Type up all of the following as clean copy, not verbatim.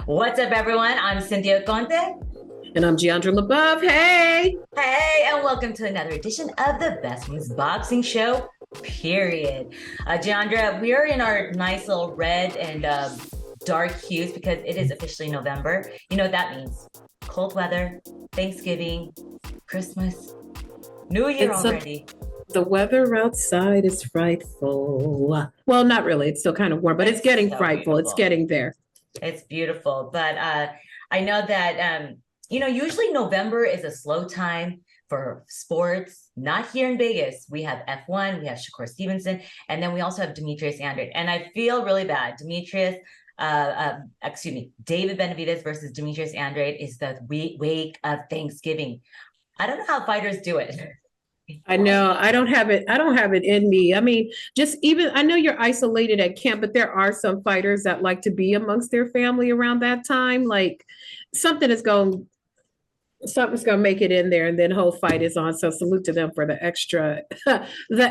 What's up, everyone? I'm Cynthia Conte. And I'm Jeandra LeBeauf. Hey! Hey, and welcome to another edition of the Best Women's Boxing Show, period. Jeandra, we are in our nice little red and dark hues because it is officially November. You know what that means? Cold weather, Thanksgiving, Christmas, New Year already. The weather outside is frightful. Well, not really. It's still kind of warm, but it's getting so frightful. beautiful. It's getting there. It's beautiful. But I know that, usually November is a slow time for sports. Not here in Vegas. We have F1, we have Shakur Stevenson, and then we also have Demetrius Andrade. And I feel really bad. David Benavidez versus Demetrius Andrade is the week of Thanksgiving. I don't know how fighters do it. I know. I don't have it in me. I mean, I know you're isolated at camp, but there are some fighters that like to be amongst their family around that time. Like something's going to make it in there, and then whole fight is on. So salute to them for the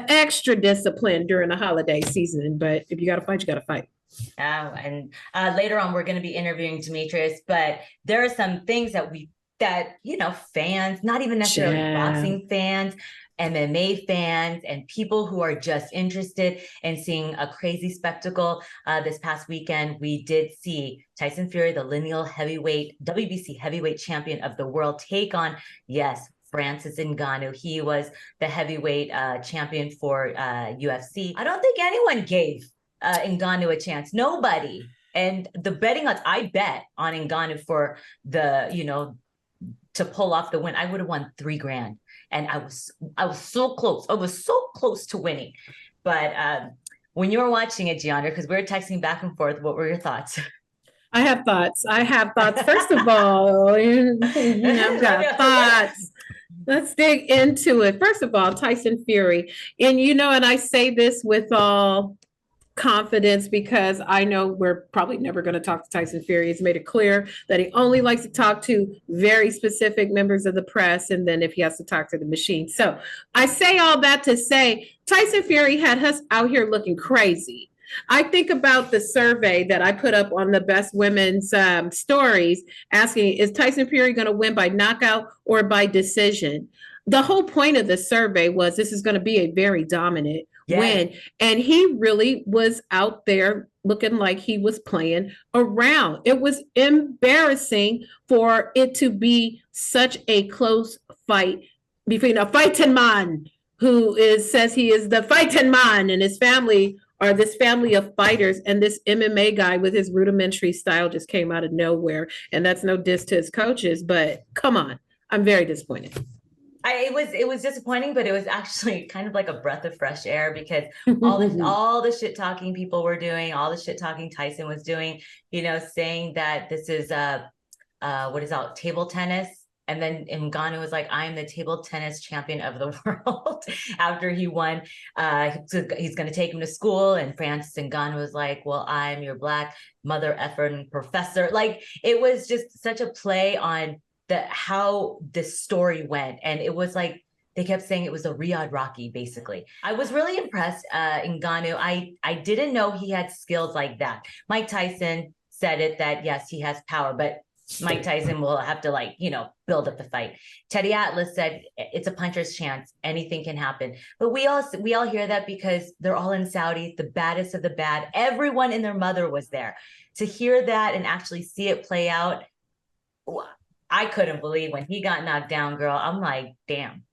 extra discipline during the holiday season. But if you got to fight, you got to fight. And later on, we're going to be interviewing Demetrius, but there are some things that fans, not even necessarily boxing fans, MMA fans, and people who are just interested in seeing a crazy spectacle. This past weekend, we did see Tyson Fury, the lineal heavyweight, WBC heavyweight champion of the world, take on, yes, Francis Ngannou. He was the heavyweight champion for UFC. I don't think anyone gave Ngannou a chance. Nobody. And the betting odds, I bet on Ngannou for to pull off the win. I would have won $3,000, and I was so close. I was so close to winning. But when you were watching it, Jeandra, because we were texting back and forth, what were your thoughts? I have thoughts. First of all, I've got thoughts. Let's dig into it. First of all, Tyson Fury. And I say this with all confidence because I know we're probably never going to talk to Tyson Fury. He's made it clear that he only likes to talk to very specific members of the press, and then if he has to talk to the machine. So I say all that to say Tyson Fury had us out here looking crazy. I think about the survey that I put up on the Best Women's stories asking, is Tyson Fury going to win by knockout or by decision? The whole point of the survey was this is going to be a very dominant win. And he really was out there looking like he was playing around. It was embarrassing for it to be such a close fight between a fighting man who says he is the fighting man and his family are this family of fighters, and this MMA guy with his rudimentary style just came out of nowhere. And that's no diss to his coaches, but come on, I'm very disappointed. It was disappointing, but it was actually kind of like a breath of fresh air because all the shit talking people were doing, all the shit talking Tyson was doing, saying that this is table tennis. And then Ngannou was like, I am the table tennis champion of the world after he won. He's going to take him to school. And Francis Ngannou was like, well, I'm your black mother effing professor. Like, it was just such a play on how this story went. And it was like, they kept saying it was a Riyadh Rocky, basically. I was really impressed, Ngannou. I didn't know he had skills like that. Mike Tyson said it that, yes, he has power, but Mike Tyson will have to build up the fight. Teddy Atlas said it's a puncher's chance. Anything can happen. But we all hear that because they're all in Saudi, the baddest of the bad. Everyone and their mother was there. To hear that and actually see it play out, I couldn't believe when he got knocked down, girl. I'm like, damn.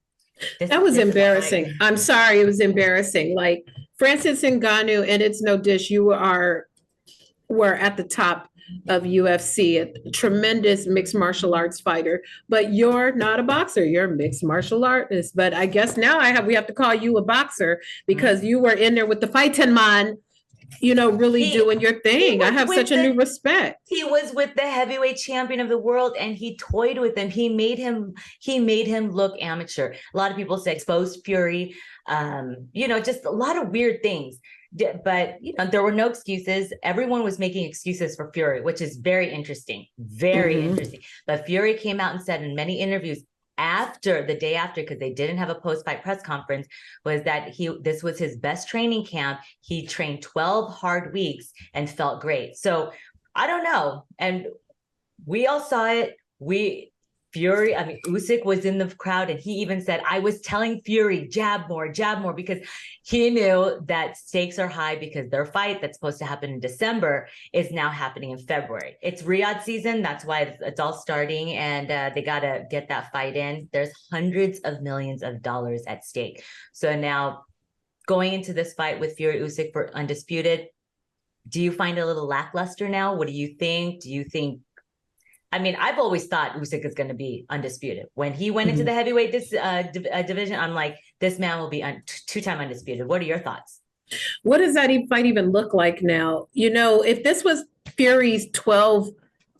That was embarrassing. I'm sorry. It was embarrassing. Like Francis Ngannou, and it's no dish. You were at the top of UFC, a tremendous mixed martial arts fighter, but you're not a boxer. You're a mixed martial artist. But I guess now we have to call you a boxer because you were in there with the fighting man, really doing your thing. I have such a new respect. He was with the heavyweight champion of the world and he toyed with him. He made him look amateur. A lot of people say exposed Fury, just a lot of weird things. But there were no excuses. Everyone was making excuses for Fury, which is very interesting. Very interesting. But Fury came out and said in many interviews, the day after, because they didn't have a post-fight press conference, was that this was his best training camp. He trained 12 hard weeks and felt great. So I don't know. And We all saw it. Usyk was in the crowd and he even said, I was telling Fury, jab more, because he knew that stakes are high because their fight that's supposed to happen in December is now happening in February. It's Riyadh season. That's why it's all starting, and they got to get that fight in. There's hundreds of millions of dollars at stake. So now going into this fight with Fury Usyk for undisputed, do you find it a little lackluster now? What do you think? I've always thought Usyk is going to be undisputed. When he went into the heavyweight division, I'm like, this man will be two-time undisputed. What are your thoughts? What does that fight even look like now? If this was Fury's 12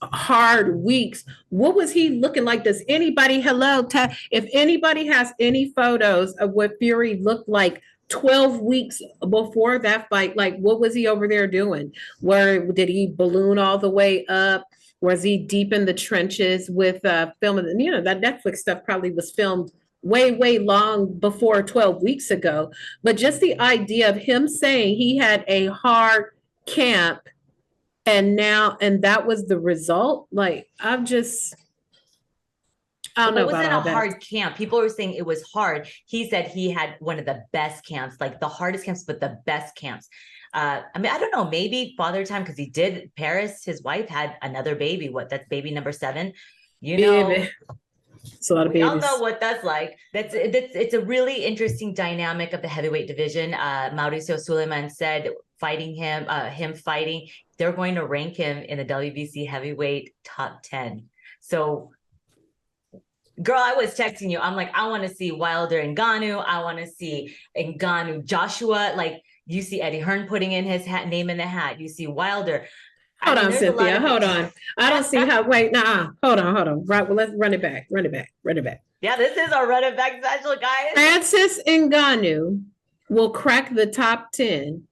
hard weeks, what was he looking like? Does anybody, if anybody has any photos of what Fury looked like 12 weeks before that fight, like what was he over there doing? Where did he balloon all the way up? Was he deep in the trenches with filming? That Netflix stuff probably was filmed way long before 12 weeks ago. But just the idea of him saying he had a hard camp and that was the result. Like, I don't know. It wasn't a hard camp. People were saying it was hard. He said he had one of the best camps, like the hardest camps, but the best camps. I don't know, maybe father time, because he did. Paris, his wife, had another baby. That's baby number 7. It's a lot of babies. We all know what that's like. It's a really interesting dynamic of the heavyweight division. Mauricio Suleiman said him fighting, they're going to rank him in the WBC heavyweight top 10. So, girl, I was texting you. I'm like, I want to see Wilder Ngannou. I want to see Ngannou Joshua. Like, you see Eddie Hearn putting in his name in the hat. You see Wilder. Hold on, Cynthia. Hold on. I don't see how. Wait, hold on. Right. Well, let's run it back. Yeah, this is our run it back special, guys. Francis Ngannou will crack the top 10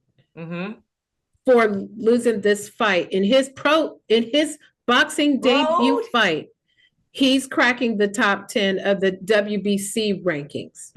for losing this fight in his boxing debut fight. He's cracking the top 10 of the WBC rankings.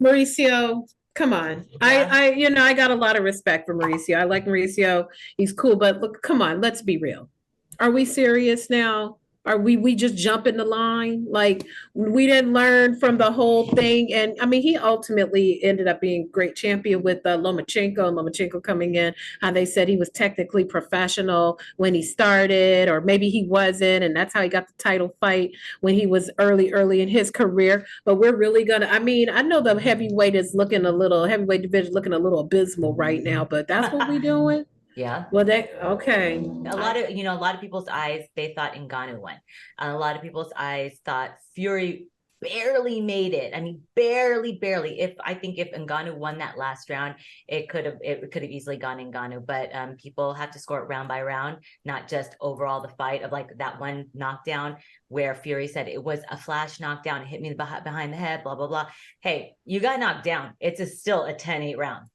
Mauricio, come on. Yeah. I got a lot of respect for Mauricio. I like Mauricio. He's cool, but look, come on, let's be real. Are we serious now? Are we just jumping the line? Like, we didn't learn from the whole thing. And he ultimately ended up being great champion with Lomachenko coming in. How they said he was technically professional when he started, or maybe he wasn't. And that's how he got the title fight when he was early in his career. But we're really gonna, I know the heavyweight division looking a little abysmal right now, but that's what we're doing. Yeah. Well, okay. A lot of people's eyes, they thought Ngannou won. A lot of people's eyes thought Fury barely made it. Barely. I think if Ngannou won that last round, it could have easily gone Ngannou. But people have to score it round by round, not just overall the fight of like that one knockdown where Fury said it was a flash knockdown, it hit me behind the head, blah, blah, blah. Hey, you got knocked down. It's still a 10-8 round.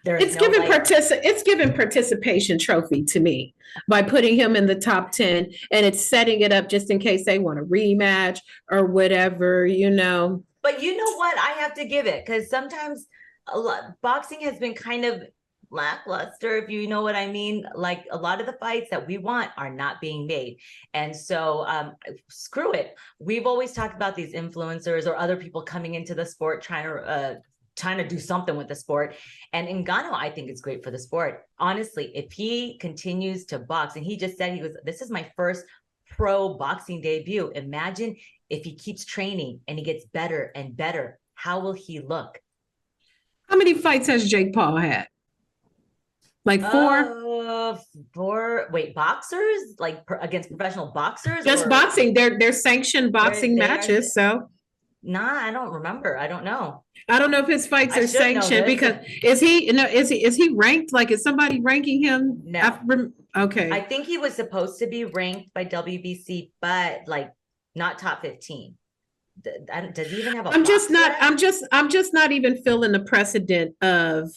It's giving participation trophy to me by putting him in the top 10, and it's setting it up just in case they want a rematch or whatever, But you know what? I have to give it, because sometimes boxing has been kind of lackluster, if you know what I mean. Like, a lot of the fights that we want are not being made. And so screw it. We've always talked about these influencers or other people coming into the sport trying to do something with the sport. And Ngannou, I think, is great for the sport. Honestly, if he continues to box, and he just said this is my first pro boxing debut. Imagine if he keeps training and he gets better and better, how will he look? How many fights has Jake Paul had? Like 4? 4. Wait, boxers? Like against professional boxers? Just boxing. They're sanctioned boxing matches. So. Nah, I don't remember. I don't know. I don't know if his fights are sanctioned, because is he ranked? Like, is somebody ranking him? No. Okay. I think he was supposed to be ranked by WBC, but like not top 15. Does he even have a? I'm just not even feeling the precedent of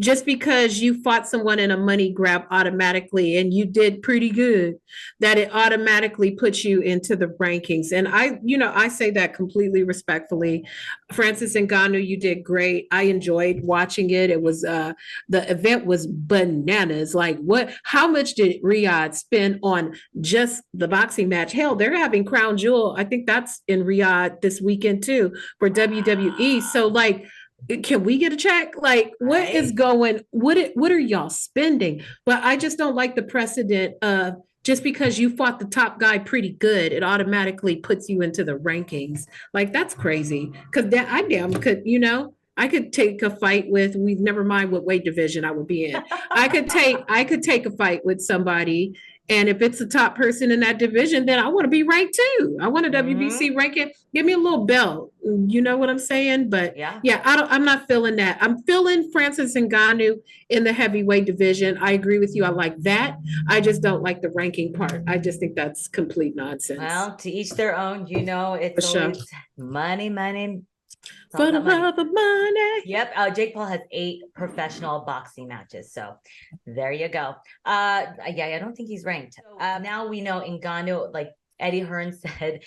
just because you fought someone in a money grab automatically and you did pretty good, that it automatically puts you into the rankings. And I say that completely respectfully. Francis Ngannou, you did great. I enjoyed watching it. It was the event was bananas. Like how much did Riyadh spend on just the boxing match? Hell, they're having Crown Jewel. I think that's in Riyadh this weekend too for WWE. So like, can we get a check? Like, what is going, what are y'all spending? But I just don't like the precedent of just because you fought the top guy pretty good, it automatically puts you into the rankings. Like, that's crazy. Because I damn could, I could take a fight with, we never mind what weight division I would be in. I could take a fight with somebody. And if it's the top person in that division, then I want to be ranked too. I want a WBC ranking. Give me a little belt. You know what I'm saying? But yeah, I'm not feeling that. I'm feeling Francis Ngannou in the heavyweight division. I agree with you. I like that. I just don't like the ranking part. I just think that's complete nonsense. Well, to each their own. It's always money. For the love of money. Yep. Jake Paul has 8 professional boxing matches. So there you go. I don't think he's ranked. Now we know Ngannou, like Eddie Hearn said,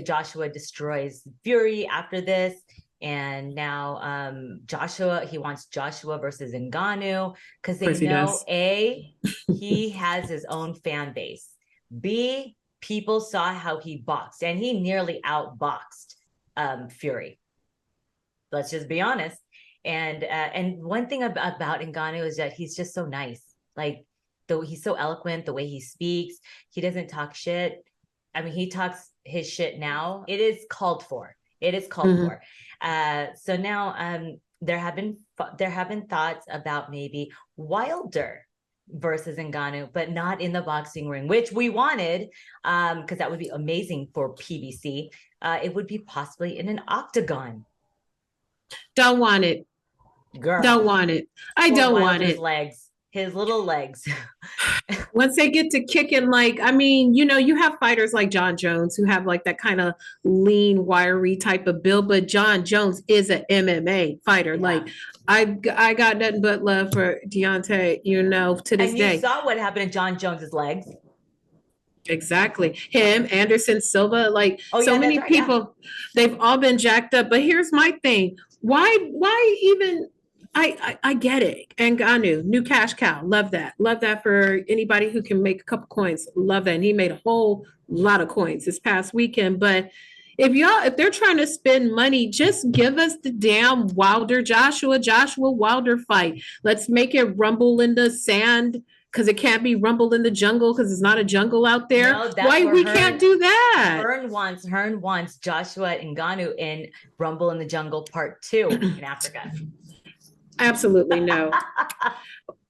Joshua destroys Fury after this. And now he wants Joshua versus Ngannou because they know A, he has his own fan base. B, people saw how he boxed and he nearly outboxed Fury. Let's just be honest. And one thing about Ngannou is that he's just so nice. Like, though he's so eloquent, the way he speaks, he doesn't talk shit. I mean, he talks his shit now. It is called for. For. So now there have been thoughts about maybe Wilder versus Ngannou, but not in the boxing ring, which we wanted, because that would be amazing for PBC. It would be possibly in an octagon. Don't want it. Girl. Don't want it. I don't want it. His little legs. Once they get to kicking, like, I mean, you have fighters like John Jones who have like that kind of lean, wiry type of build, but John Jones is an MMA fighter. Yeah. Like, I got nothing but love for Deontay, to this day. And you saw what happened to John Jones's legs. Exactly. Him, Anderson Silva, like many people, they've all been jacked up. But here's my thing. Why even, I get it. Ngannou, new cash cow. Love that. Love that for anybody who can make a couple coins. Love that. And he made a whole lot of coins this past weekend. But if they're trying to spend money, just give us the damn Joshua Wilder fight. Let's make it rumble in the sand, because it can't be rumble in the jungle because it's not a jungle out there. No, why we can't do that? Hearn wants Joshua Ngannou in Rumble in the Jungle Part 2 in Africa. Absolutely no.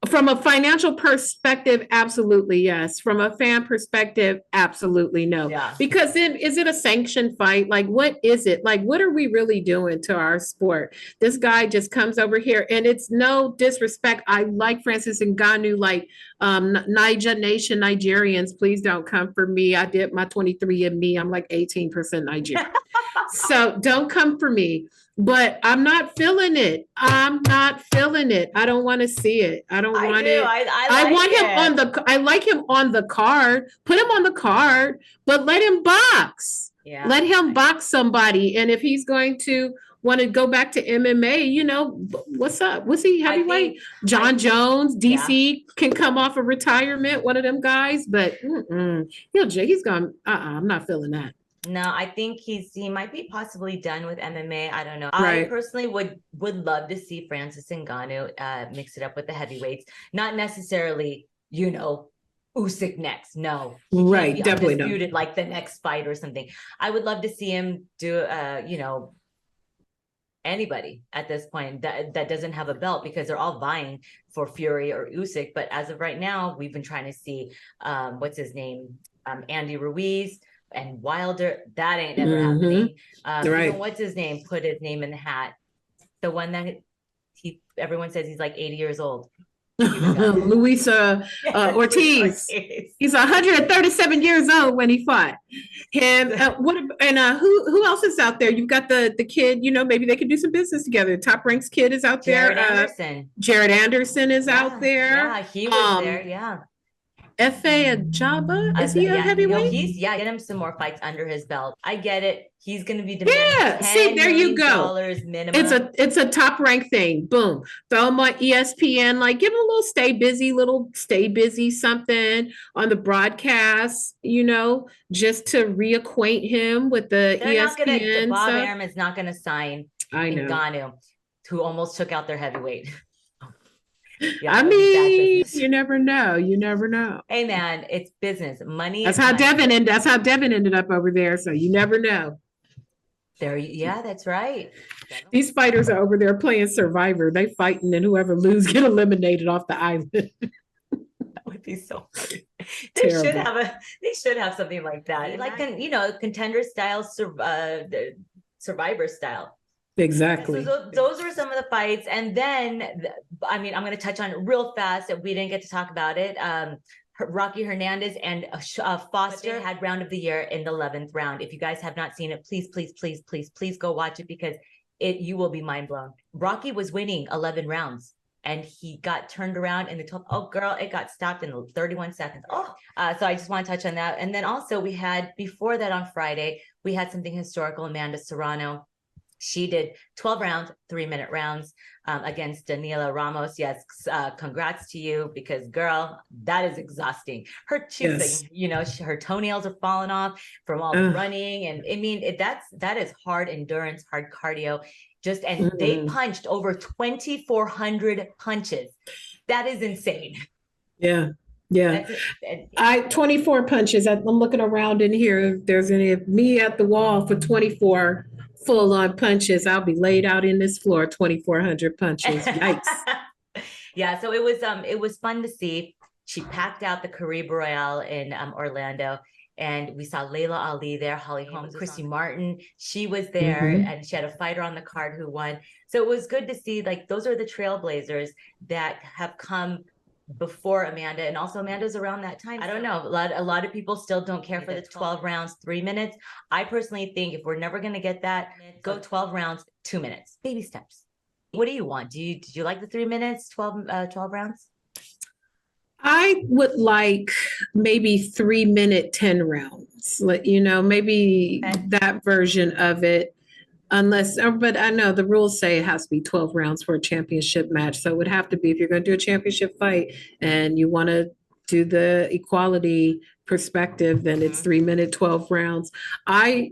From a financial perspective, absolutely yes. From a fan perspective, absolutely no. Yeah. Because then, is it a sanctioned fight? Like, what is it? Like, what are we really doing to our sport? This guy just comes over here, and it's no disrespect. I like Francis Ngannou, like Niger Nation Nigerians. Please don't come for me. I did my 23andMe. I'm like 18% Nigerian. So don't come for me. But I'm not feeling it. I don't want to see it. I don't want it. I want him I like him on the card. Put him on the card, but let him box. Yeah. Let him box somebody. And if he's going to want to go back to MMA, what's up? What's he, heavyweight? John Jones, DC can come off of retirement, one of them guys. But he's gone. I'm not feeling that. No, I think he might be possibly done with MMA. I don't know. Right. I personally would love to see Francis Ngannou mix it up with the heavyweights. Not necessarily, Usyk next. No. Right, definitely undisputed, like the next fight or something. I would love to see him do anybody at this point that doesn't have a belt, because they're all vying for Fury or Usyk. But as of right now, we've been trying to see what's his name? Andy Ruiz and Wilder. That ain't never happening. Right. What's his name? Put his name in the hat. The one that everyone says he's like 80 years old. Luisa Ortiz. He's 137 years old when he fought him. Who else is out there? You've got the kid. Maybe they could do some business together. Top Ranks kid is out there. Jared Anderson. Jared Anderson is out there. Yeah, he was there. Yeah. F.A. Ajaba, is he a heavyweight? Get him some more fights under his belt. I get it. He's going to be demanding see, there you go. Minimum. It's a Top Rank thing. Boom. Throw him on ESPN. Like, give him a little stay busy something on the broadcast. Just to reacquaint him with the ESPN. Bob Arum not going to sign. I know. Ngannou, who almost took out their heavyweight. Yeah, I mean, you never know. Hey man, it's business. Money. That's how Devin ended up over there. So you never know. That's right. These fighters are over there playing Survivor. They fighting, and whoever loses get eliminated off the island. That would be so funny. They should have something like that, like contender style, Survivor style. Exactly. So those were some of the fights. And then, I'm going to touch on it real fast. We didn't get to talk about it. Rocky Hernandez and Foster had round of the year in the 11th round. If you guys have not seen it, please go watch it, because you will be mind blown. Rocky was winning 11 rounds and he got turned around in the 12th. Oh girl, it got stopped in 31 seconds. So I just want to touch on that. And then also we had, before that on Friday, we had something historical. Amanda Serrano. She did 12 rounds, 3-minute rounds against Daniela Ramos. Yes, congrats to you, because girl, that is exhausting. Her cheeks, her toenails are falling off from all the running, and I mean that is hard endurance, hard cardio. They punched over 2,400 punches. That is insane. Yeah. 24 punches. I'm looking around in here. If there's any of me at the wall for 24 full-on punches, I'll be laid out in this floor. 2,400 punches. Yikes. Yeah, so it was fun to see. She packed out the Caribe Royale in Orlando, and we saw Layla Ali there, Holly Holm, Chrissy Martin. She was there, and she had a fighter on the card who won. So it was good to see, like, those are the trailblazers that have come before Amanda, and also Amanda's around that time. I don't know. A lot of people still don't care for the 12 rounds, 3 minutes. I personally think if we're never going to get that, go 12 rounds, 2 minutes, baby steps. What do you want? Did you like the 3 minutes, 12 rounds? I would like maybe 3 minute, 10 rounds. Maybe that version of it. But I know the rules say it has to be 12 rounds for a championship match. So it would have to be, if you're going to do a championship fight and you want to do the equality perspective, then it's 3 minute, 12 rounds. But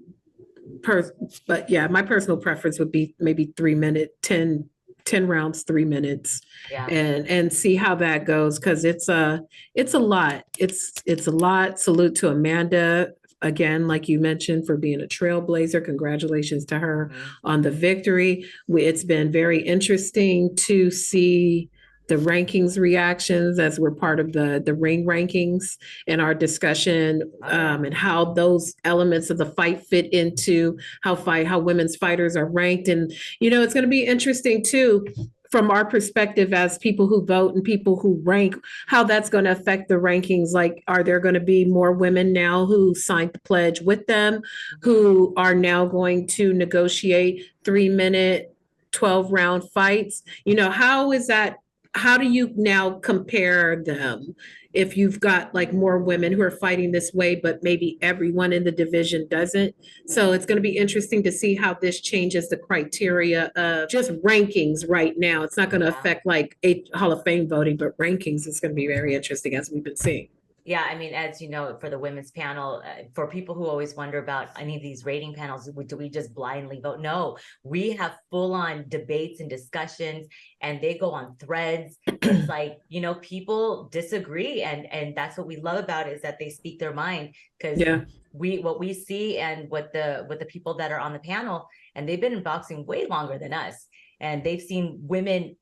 yeah, my personal preference would be maybe 3 minute, 10 rounds, 3 minutes, and see how that goes. Cause it's a lot. It's a lot. Salute to Amanda. Again, like you mentioned, for being a trailblazer. Congratulations to her on the victory. It's been very interesting to see the rankings reactions as we're part of the ring rankings in our discussion, and how those elements of the fight fit into how women's fighters are ranked. And, it's going to be interesting too, from our perspective as people who vote and people who rank, how that's going to affect the rankings. Like, are there going to be more women now who signed the pledge with them, who are now going to negotiate 3 minute, 12 round fights? How is that? How do you now compare them if you've got like more women who are fighting this way, but maybe everyone in the division doesn't? So it's going to be interesting to see how this changes the criteria of just rankings right now. It's not going to affect like Hall of Fame voting, but rankings is going to be very interesting, as we've been seeing. Yeah, I mean, as you know, for the women's panel, for people who always wonder about any of these rating panels, do we just blindly vote? No, we have full-on debates and discussions, and they go on threads. It's like, people disagree, and that's what we love about it, is that they speak their mind, because what we see and what the people that are on the panel, and they've been in boxing way longer than us, and they've seen women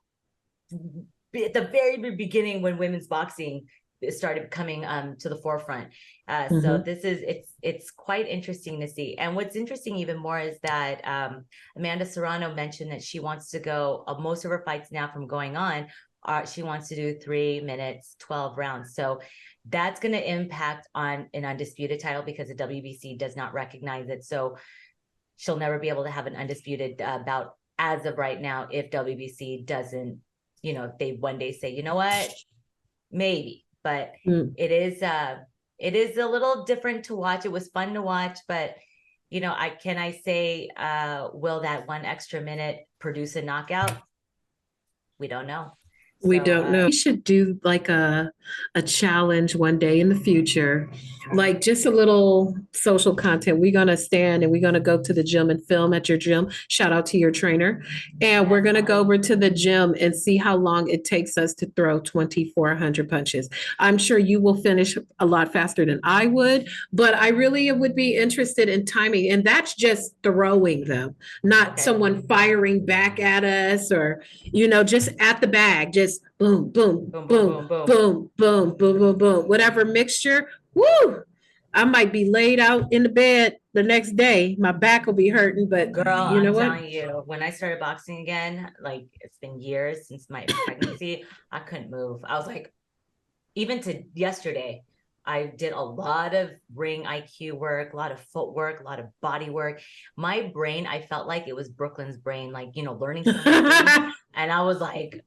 at the very beginning when women's boxing started coming to the forefront. So it's quite interesting to see. And what's interesting even more is that Amanda Serrano mentioned that she wants to go, most of her fights now from going on she wants to do 3 minutes, 12 rounds. So that's going to impact on an undisputed title because the WBC does not recognize it. So she'll never be able to have an undisputed bout as of right now if WBC doesn't, if they one day say, you know what, maybe. But it is a little different to watch. It was fun to watch, but can I say, will that 1 extra minute produce a knockout? We don't know. We don't know. We should do like a challenge one day in the future, like just a little social content. We're going to stand and we're going to go to the gym and film at your gym. Shout out to your trainer. And we're going to go over to the gym and see how long it takes us to throw 2,400 punches. I'm sure you will finish a lot faster than I would, but I really would be interested in timing. And that's just throwing them, not someone firing back at us or, just at the bag, just boom, boom, boom, boom, boom, boom, boom, boom, boom, boom, whatever mixture. Woo! I might be laid out in the bed the next day. My back will be hurting, but girl, I'm telling you, when I started boxing again, like it's been years since my pregnancy, I couldn't move. I was like, even to yesterday, I did a lot of ring IQ work, a lot of footwork, a lot of body work. My brain, I felt like it was Brooklyn's brain, like, learning something. And I was like,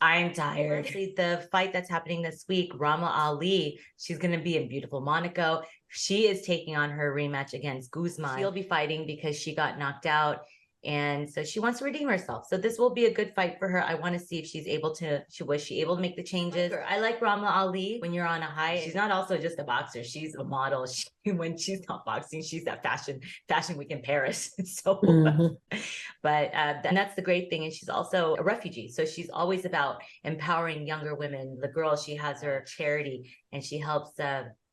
I'm tired. The fight that's happening this week, Rama Ali, she's going to be in beautiful Monaco. She is taking on her rematch against Guzman. She'll be fighting because she got knocked out. And so she wants to redeem herself. So this will be a good fight for her. I want to see if she's able to, was she able to make the changes? I like Rama Ali when you're on a high. She's not also just a boxer. She's a model. When she's not boxing, she's at Fashion Week in Paris. So, but and that's the great thing. And she's also a refugee. So she's always about empowering younger women. The girl, she has her charity and she helps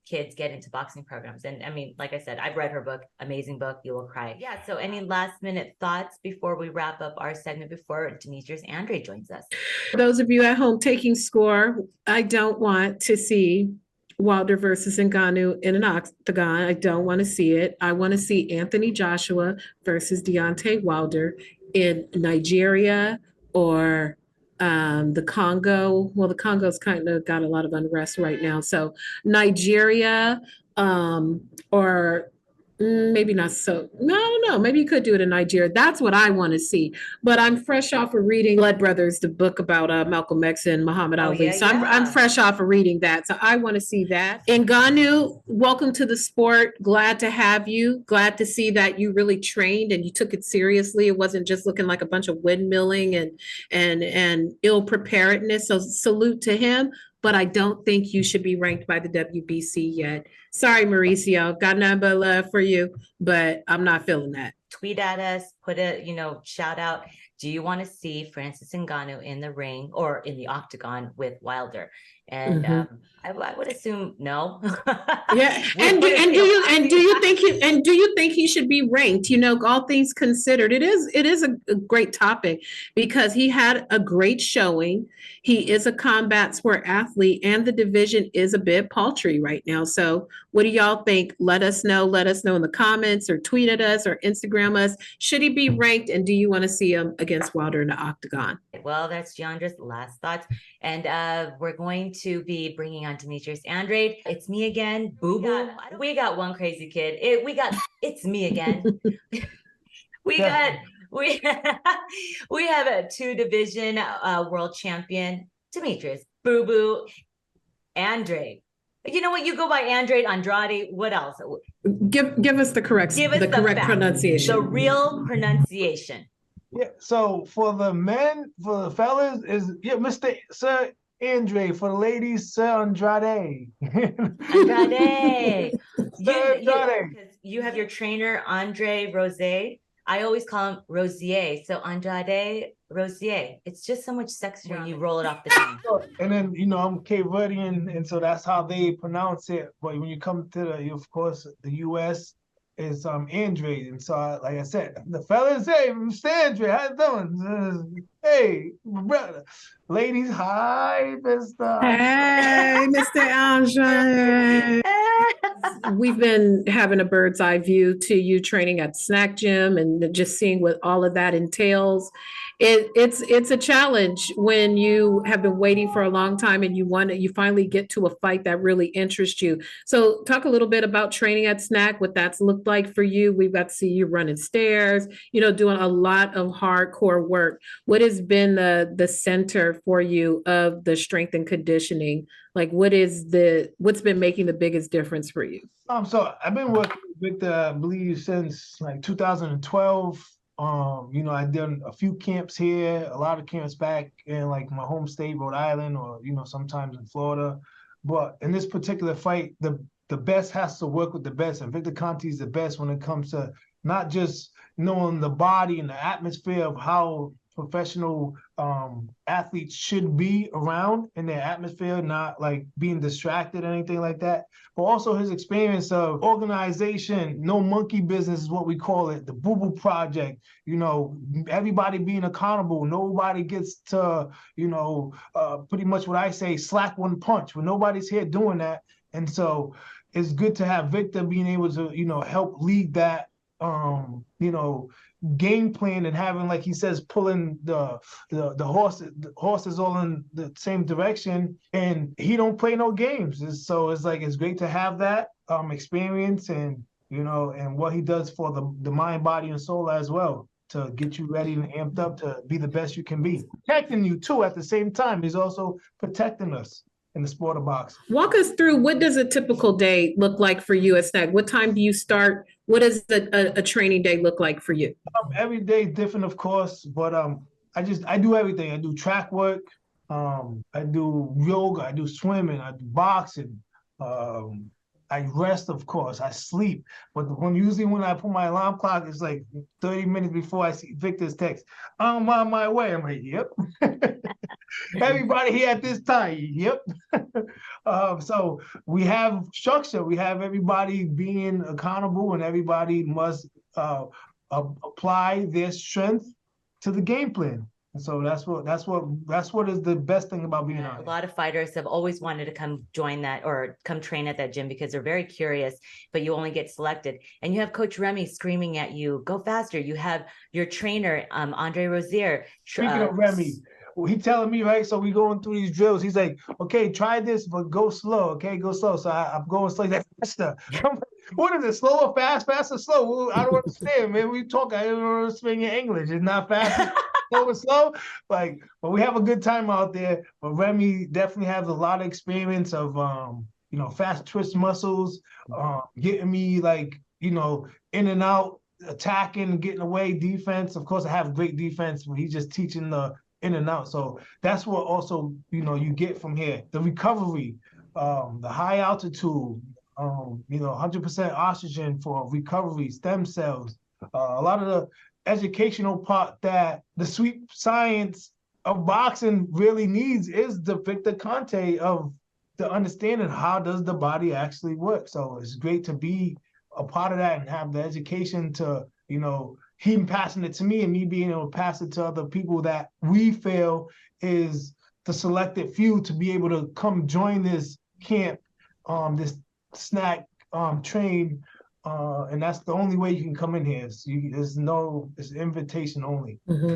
kids get into boxing programs. And I mean, like I said, I've read her book, amazing book, you will cry. Yeah, so any last minute thoughts before we wrap up our segment before Demetrius Andrade joins us? For those of you at home taking score, I don't want to see Wilder versus Ngannou in an octagon. I don't want to see it. I want to see Anthony Joshua versus Deontay Wilder in Nigeria or the Congo. Well, the Congo's kind of got a lot of unrest right now. So Nigeria, or maybe not so. No, I don't know. Maybe you could do it in Nigeria. That's what I want to see. But I'm fresh off of reading Blood Brothers, the book about Malcolm X and Muhammad Ali. So I'm fresh off of reading that. So I want to see that. Ngannou, welcome to the sport. Glad to have you. Glad to see that you really trained and you took it seriously. It wasn't just looking like a bunch of windmilling and ill preparedness. So salute to him. But I don't think you should be ranked by the WBC yet. Sorry, Mauricio, got nothing but love for you, but I'm not feeling that. Tweet at us, put a, shout out. Do you want to see Francis Ngannou in the ring or in the octagon with Wilder? And I would assume no. Yeah, and do you think he should be ranked? All things considered, it is a great topic because he had a great showing. He is a combat sport athlete, and the division is a bit paltry right now. So, what do y'all think? Let us know. Let us know in the comments, or tweet at us, or Instagram us. Should he be ranked? And do you want to see him against Wilder in the octagon? Well, that's Jeandra's last thoughts. And we're going to be bringing on Demetrius Andrade. It's me again, Boo Boo. We got one crazy kid. It's me again. we have a 2-division world champion, Demetrius Boo Boo Andrade. You know what? You go by Andrade. What else? Give us the correct pronunciation. The real pronunciation. Yeah, so for the men, for the fellas, is Mr. Sir Andrade. For the ladies, Sir Andrade. Andrade. You have your trainer, Andre Rosier. I always call him Rosier. So Andrade Rosier. It's just so much sexier when you roll it off the tongue. And then, I'm Cape Verdean, and so that's how they pronounce it. But when you come to of course, the U.S., it's Andrade. And so, like I said, the fellas, hey, Mr. Andrade, how you doing? Hey, brother. Ladies, hi, Mr. Hey, Mr. Andrade. we've been having a bird's eye view to you training at SNAC gym and just seeing what all of that entails. It's a challenge when you have been waiting for a long time and you finally get to a fight that really interests you. So talk a little bit about training at SNAC, what that's looked like for you. We've got to see you running stairs, doing a lot of hardcore work. What has been the center for you of the strength and conditioning? Like what's been making the biggest difference for you? So I've been working with Victor, I believe, since like 2012. I did a few camps here, a lot of camps back in like my home state, Rhode Island, or sometimes in Florida. But in this particular fight, the best has to work with the best, and Victor Conte is the best when it comes to not just knowing the body and the atmosphere of how professional athletes should be around in their atmosphere, not like being distracted or anything like that, but also his experience of organization, no monkey business is what we call it, the Boo Boo Project, everybody being accountable, nobody gets to, pretty much what I say, slack one punch, when nobody's here doing that. And so it's good to have Victor being able to, help lead that, game plan, and having, like he says, pulling the horses all in the same direction, and he don't play no games. So it's great to have that experience, and and what he does for the mind, body, and soul as well, to get you ready and amped up to be the best you can be. Protecting you too at the same time. He's also protecting us in the sport of boxing. Walk us through, what does a typical day look like for you at SNAC? What time do you start? What does a training day look like for you? Every day different, of course, but I do everything. I do track work, I do yoga, I do swimming, I do boxing, I rest, of course, I sleep. But usually when I put my alarm clock, it's like 30 minutes before I see Victor's text, I'm on my way. I'm like, yep. Everybody here at this time, yep. So we have structure. We have everybody being accountable, and everybody must apply their strength to the game plan. And so that's what is the best thing about being on. A lot of fighters have always wanted to come join that or come train at that gym because they're very curious, but you only get selected. And you have Coach Remy screaming at you, go faster. You have your trainer, Andre Rozier. Speaking of Remy, he telling me, right? So we going through these drills. He's like, okay, try this, but go slow. Okay, go slow. So I'm going slow. He's like, faster. What is it? Slow or fast? Fast or slow? I don't understand, man. We talk. I don't understand your English. It's not fast. Slow. But we have a good time out there. But Remy definitely has a lot of experience of fast twitch muscles, getting me in and out, attacking, getting away, defense. Of course, I have great defense, but he's just teaching the in and out. So that's what also you get from here. The recovery, the high altitude, 100% oxygen for recovery, stem cells, a lot of the educational part that the sweet science of boxing really needs is the Victor Conte of the understanding how does the body actually work. So it's great to be a part of that and have the education to, him passing it to me and me being able to pass it to other people that we feel is the selected few to be able to come join this camp, this SNAC train. And that's the only way you can come in here. It's invitation only. Mm-hmm.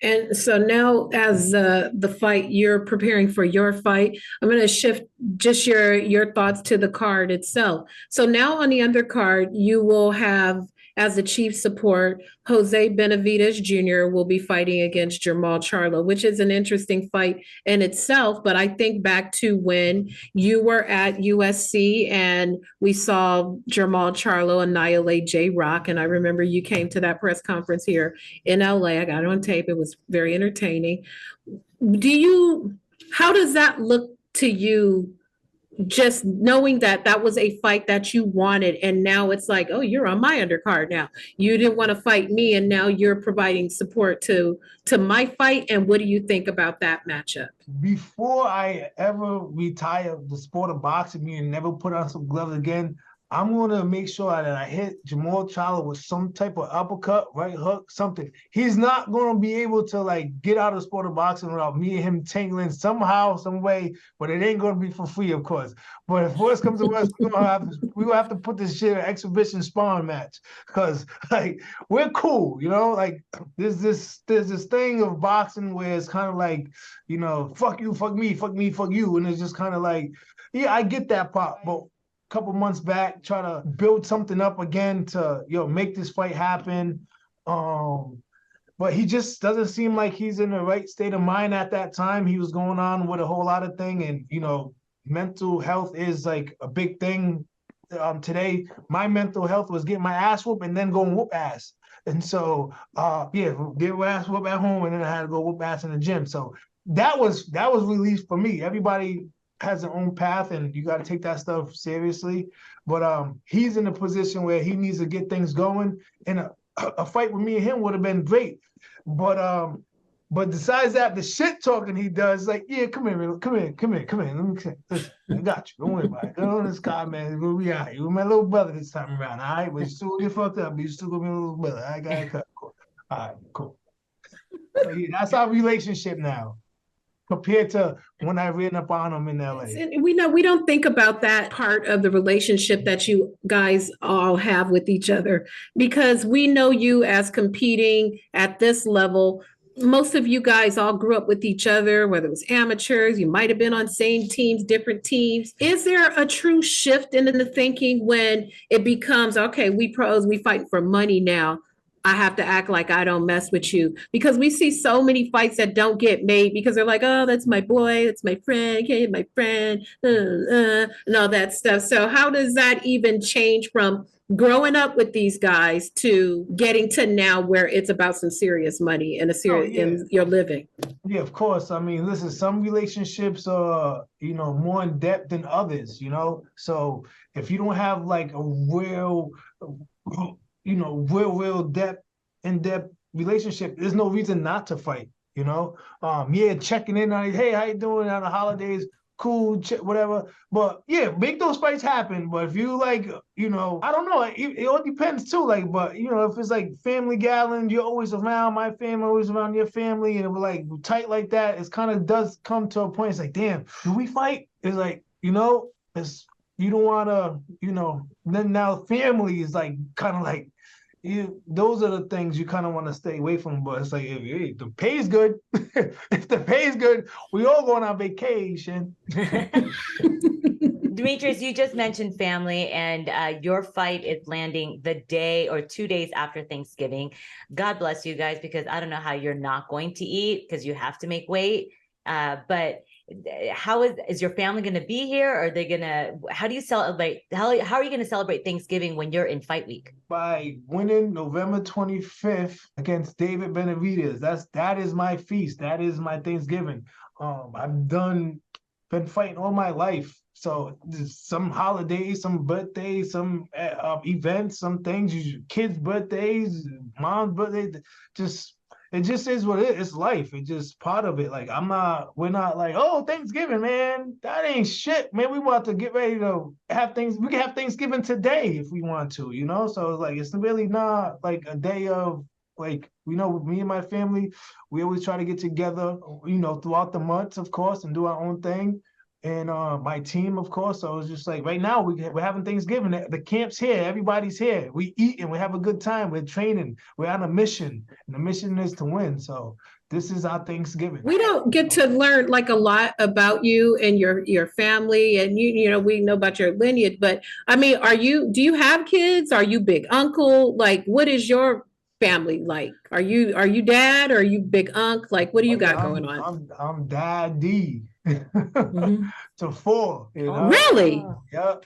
And so now, as the fight, you're preparing for your fight. I'm going to shift just your thoughts to the card itself. So now on the undercard, you will have, as the chief support, Jose Benavidez Jr. will be fighting against Jermall Charlo, which is an interesting fight in itself. But I think back to when you were at USC and we saw Jermall Charlo annihilate J-Rock. And I remember you came to that press conference here in LA. I got it on tape. It was very entertaining. How does that look to you, just knowing that that was a fight that you wanted, and now it's like, oh, you're on my undercard now. You didn't want to fight me, and now you're providing support to my fight. And what do you think about that matchup? Before I ever retire the sport of boxing and never put on some gloves again, I'm gonna make sure that I hit Jamal Charlo with some type of uppercut, right hook, something. He's not gonna be able to like get out of the sport of boxing without me and him tangling somehow, some way. But it ain't gonna be for free, of course. But if worse comes to worse, we're gonna have to put this shit in an exhibition sparring match because like we're cool, you know. Like there's this thing of boxing where it's kind of like, you know, fuck you, fuck me, fuck me, fuck you, and it's just kind of like, yeah, I get that part, but couple months back, try to build something up again to, make this fight happen. But he just doesn't seem like he's in the right state of mind at that time. He was going on with a whole lot of thing, and mental health is like a big thing. Today, my mental health was getting my ass whooped and then going whoop ass. And so, get my ass whoop at home, and then I had to go whoop ass in the gym. So that was relief for me. Everybody has their own path, and you got to take that stuff seriously. But he's in a position where he needs to get things going, and a fight with me and him would have been great. But besides that, the shit talking he does, like, yeah, come here. Let me listen, I got you. Don't worry about it. Go on this guy, man. We'll be all right. You're my little brother this time around, all right? But you still get fucked up, but you still gonna be a little brother. I got it cut. Cool. All right, cool. But yeah, that's our relationship now, compared to when I ran up on him in LA. And we know we don't think about that part of the relationship that you guys all have with each other, because we know you as competing at this level. Most of you guys all grew up with each other, whether it was amateurs, you might have been on same teams, different teams. Is there a true shift in the thinking when it becomes, okay, we pros, we fighting for money now, I have to act like I don't mess with you? Because we see so many fights that don't get made because they're like, oh, that's my boy, that's my friend, okay, my friend, and all that stuff. So how does that even change from growing up with these guys to getting to now where it's about some serious money and in your living? Yeah, of course. I mean, listen, some relationships are, more in depth than others, So if you don't have like a real in-depth relationship, there's no reason not to fight, checking in on, hey, how you doing on the holidays? Cool, whatever. But yeah, make those fights happen. But if you like, I don't know, it all depends too. Like, but if it's like family gathering, you're always around my family, always around your family, and we're like tight like that, it's kind of does come to a point. It's like, damn, do we fight? It's like, it's, you don't want to, then now family is like kind of like, those are the things you kind of want to stay away from. But it's like, if the pay's good, if the pay's good, we all going on vacation. Demetrius, you just mentioned family, and your fight is landing the day or 2 days after Thanksgiving. God bless you guys, because I don't know how you're not going to eat because you have to make weight. But how is your family going to be here? Are they how do you celebrate? How are you going to celebrate Thanksgiving when you're in fight week? By winning November 25th against David Benavidez. That is my feast. That is my Thanksgiving. I've been fighting all my life. So some holidays, some birthdays, some events, some things, kids' birthdays, mom's birthday, it just is what it is. It's life. It's just part of it. Like, we're not like, oh, Thanksgiving, man, that ain't shit, man. We want to get ready to have things. We can have Thanksgiving today if we want to, So it's like, it's really not like a day of like, with me and my family, we always try to get together, throughout the months, of course, and do our own thing. And my team, of course. So it's just like right now we're having Thanksgiving. The camp's here. Everybody's here. We eat and we have a good time. We're training. We're on a mission. And the mission is to win. So this is our Thanksgiving. We don't get to learn like a lot about you and your family, and we know about your lineage. But I mean, do you have kids? Are you big uncle? Like, what is your family like? Are you dad, or are you big unc? Like, what do you got going on? I'm daddy. Mm-hmm. To 4, Really? Yep,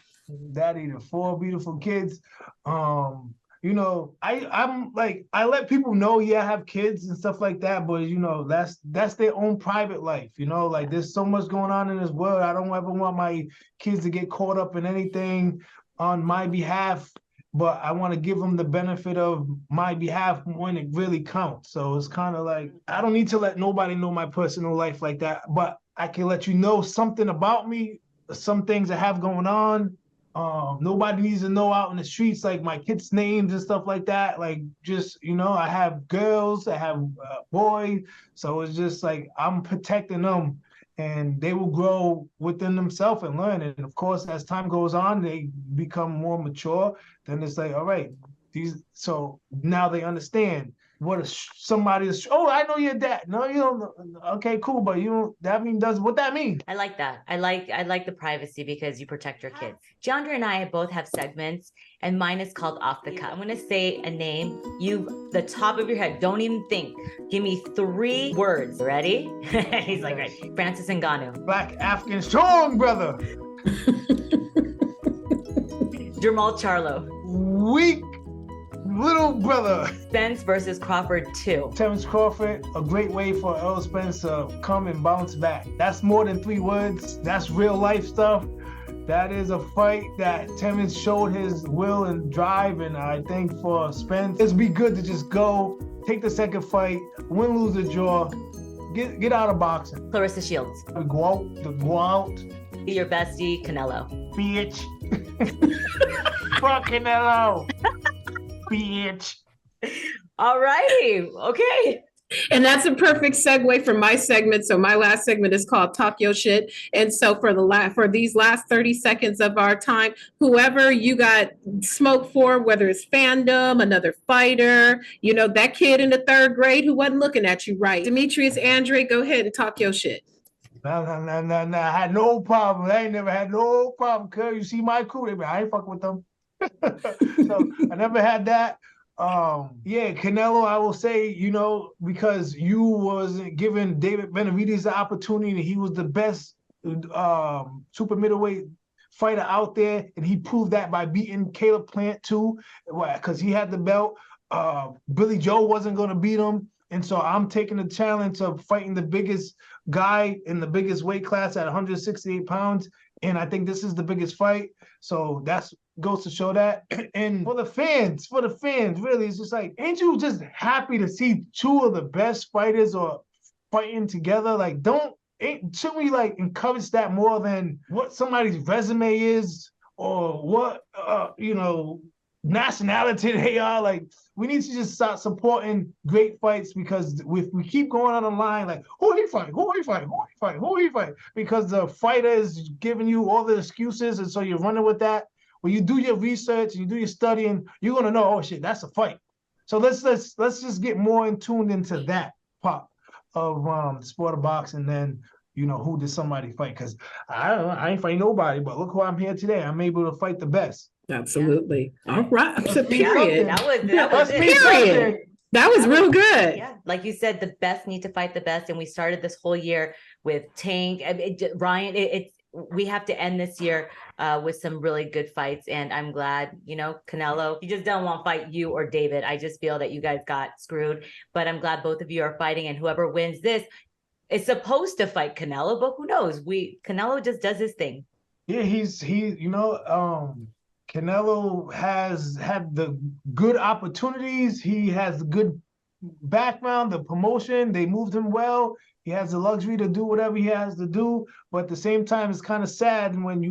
daddy to 4 beautiful kids. I'm like, I let people know, I have kids and stuff like that, but that's their own private life. Like, there's so much going on in this world. I don't ever want my kids to get caught up in anything on my behalf, but I want to give them the benefit of my behalf when it really counts. So it's kind of like, I don't need to let nobody know my personal life like that, but I can let you know something about me, some things I have going on. Nobody needs to know out in the streets, like my kids' names and stuff like that. Like, just, I have girls, I have boys. So it's just like, I'm protecting them and they will grow within themselves and learn. And of course, as time goes on, they become more mature. Then it's like, all right, so now they understand what somebody is. Oh, I know your dad. No, you don't. Okay, cool, but that does what that mean? I like that. I like the privacy because you protect your kids. Jeandra and I both have segments, and mine is called Off the Cut. I'm gonna say a name. The top of your head. Don't even think. Give me 3 words. Ready? He's like, right. Francis Ngannou. Black African strong brother. Jamal Charlo. Weak little brother. Spence versus Crawford 2. Terence Crawford, a great way for Earl Spence to come and bounce back. That's more than 3 words. That's real life stuff. That is a fight that Terence showed his will and drive, and I think for Spence, it'd be good to just go, take the second fight, win, lose, or draw, get out of boxing. Clarissa Shields. Go out. Be your bestie, Canelo. Bitch. Fuck Canelo. Bitch. All righty. Okay. And that's a perfect segue for my segment. So my last segment is called Talk Your Shit. And so for these last 30 seconds of our time, whoever you got smoke for, whether it's fandom, another fighter, that kid in the 3rd grade who wasn't looking at you right. Demetrius Andrade, go ahead and talk your shit. No. I had no problem. I ain't never had no problem. Cause you see my crew, I ain't fucking with them. So I never had that. Canelo, I will say, because you wasn't giving David Benavidez the opportunity, and he was the best super middleweight fighter out there, and he proved that by beating Caleb Plant too, because he had the belt. Billy Joe wasn't going to beat him, and so I'm taking the challenge of fighting the biggest guy in the biggest weight class at 168 pounds, and I think this is the biggest fight. So that's goes to show that. And for the fans, really, it's just like, ain't you just happy to see 2 of the best fighters or fighting together? Like, shouldn't we like encourage that more than what somebody's resume is or what nationality they are? Like, we need to just start supporting great fights, because if we keep going on the line, like, who he fight? Because the fighter is giving you all the excuses, and so you're running with that. When you do your research and you do your studying, you're gonna know, oh shit, that's a fight. So let's just get more tuned into that part of the sport of boxing than who did somebody fight. Because I ain't fighting nobody, but look who I'm here today. I'm able to fight the best. Absolutely. All right. So period. That was period. That was real good. Yeah, like you said, the best need to fight the best, and we started this whole year with Tank, Ryan. We have to end this year with some really good fights, and I'm glad, Canelo, he just don't want to fight you or David. I just feel that you guys got screwed, but I'm glad both of you are fighting, and whoever wins this is supposed to fight Canelo, but who knows? Canelo just does his thing. Yeah, Canelo has had the good opportunities. He has the good background, the promotion. They moved him well. He has the luxury to do whatever he has to do. But at the same time, it's kind of sad when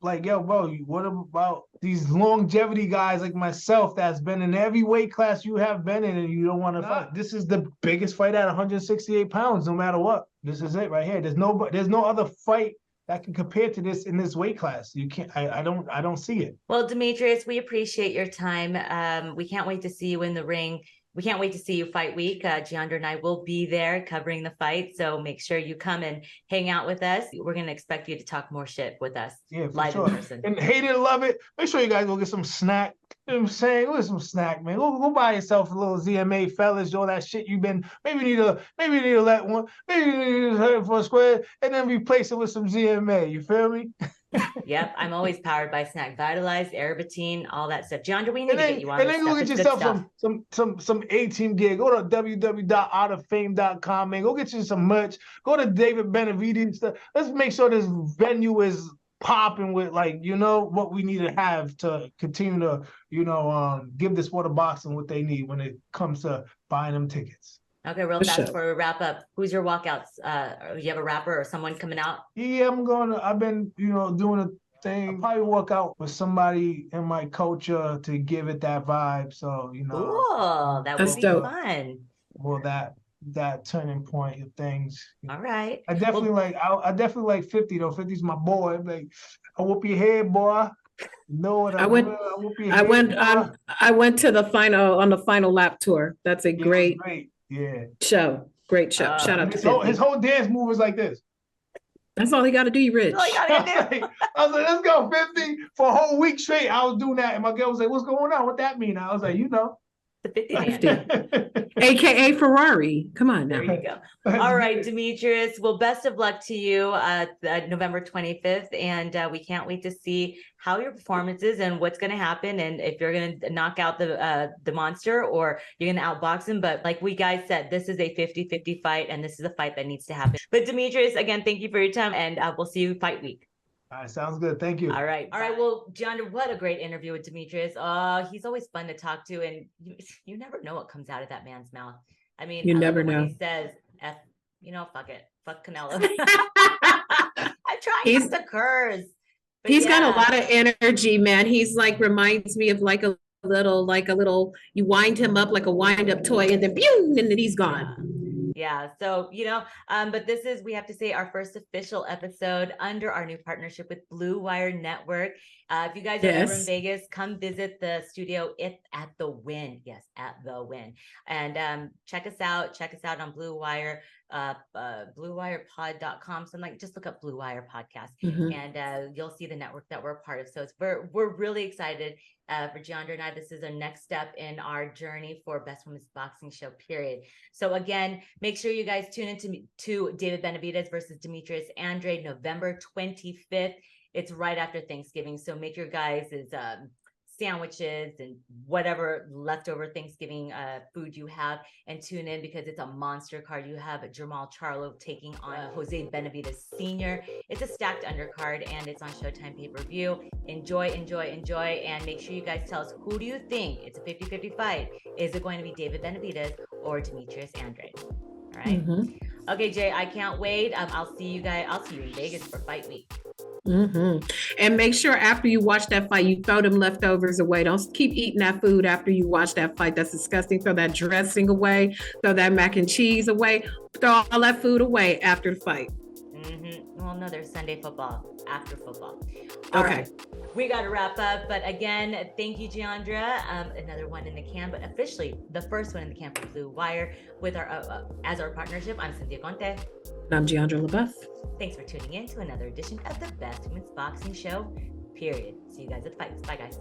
like, yo, bro, what about these longevity guys like myself that's been in every weight class you have been in, and you don't want to fight? This is the biggest fight at 168 pounds, no matter what. This is it right here. There's no other fight that can compare to this in this weight class. You can't. I don't see it. Well, Demetrius, we appreciate your time. We can't wait to see you in the ring. We can't wait to see you fight week. Jeandra and I will be there covering the fight, so make sure you come and hang out with us. We're going to expect you to talk more shit with us live in person. And hate it or love it, make sure you guys go get some snack. You know what I'm saying? Go get some snack, man. Go buy yourself a little ZMA, fellas. All that shit you've been. Maybe you need to let one. Maybe you need to hurt for a square, and then replace it with some ZMA. You feel me? Yep, I'm always powered by SNAC Vitalize, Arabatine, all that stuff. Jeandra, we need to get you on. And then go get yourself some A-team gear. Go to www.artoffame.com, man. Go get you some merch. Go to David Benavidez. Let's make sure this venue is popping with, like, what we need to have to continue to, give the sport of boxing what they need when it comes to buying them tickets. Okay, real fast for a wrap up. Who's your walkouts? You have a rapper or someone coming out? Yeah, I've been, doing thing. I'll probably work out with somebody in my culture to give it that vibe. So, Cool. That will be fun. Well, that turning point of things. All right. I definitely like 50 though. 50's my boy. Like, I whoop your head, boy. Know what I went to the final lap tour. That's a great show. Great show. Shout out to 50. His whole dance move was like this. That's all he got to do, you rich. I was like, let's go 50 for a whole week straight. I was doing that, and my girl was like, "What's going on? What that mean?" I was like, the 50. AKA Ferrari. Come on now. There you go. All right, Demetrius. Well, best of luck to you November 25th. And we can't wait to see how your performance is and what's going to happen. And if you're going to knock out the monster or you're going to outbox him. But like we guys said, this is a 50-50 fight. And this is a fight that needs to happen. But Demetrius, again, thank you for your time. And we'll see you fight week. All right, sounds good. Thank you. All right. Well, Jeandra, what a great interview with Demetrius. He's always fun to talk to, and you never know what comes out of that man's mouth. I mean, you never know. He says, fuck it, fuck Canelo. I'm trying not to curse. He's got a lot of energy, man. He's like reminds me of like a little. You wind him up like a wind-up toy, and then boom, and then he's gone. Yeah. So, but we have to say, our first official episode under our new partnership with Blue Wire Network. If you guys are ever in Vegas, come visit the studio at the Wynn. Yes, at the Wynn. And check us out. Check us out on Blue Wire, bluewirepod.com. So just look up Blue Wire Podcast, and you'll see the network that we're a part of. So we're really excited for Jeandra and I. This is our next step in our journey for Best Women's Boxing Show, period. So again, make sure you guys tune in to David Benavidez versus Demetrius Andrade, November 25th. It's right after Thanksgiving. So make your guys' sandwiches and whatever leftover Thanksgiving food you have, and tune in because it's a monster card. You have Jamal Charlo taking on Jose Benavidez Sr. It's a stacked undercard, and it's on Showtime pay-per-view. Enjoy, and make sure you guys tell us, who do you think? It's a 50-50 fight. Is it going to be David Benavidez or Demetrius Andrade? All right. Okay, Jay, I can't wait. I'll see you guys. I'll see you in Vegas for fight week. And make sure after you watch that fight, you throw them leftovers away. Don't keep eating that food after you watch that fight. That's disgusting. Throw that dressing away. Throw that mac and cheese away. Throw all that food away after the fight. Well, no, there's Sunday football after football. All right. We got to wrap up. But again, thank you, Jeandra. Another one in the can, but officially the first one in the can for Blue Wire with our as our partnership. I'm Cynthia Conte. And I'm Jeandra LeBeauf. Thanks for tuning in to another edition of the Best Women's Boxing Show, period. See you guys at the fights. Bye, guys.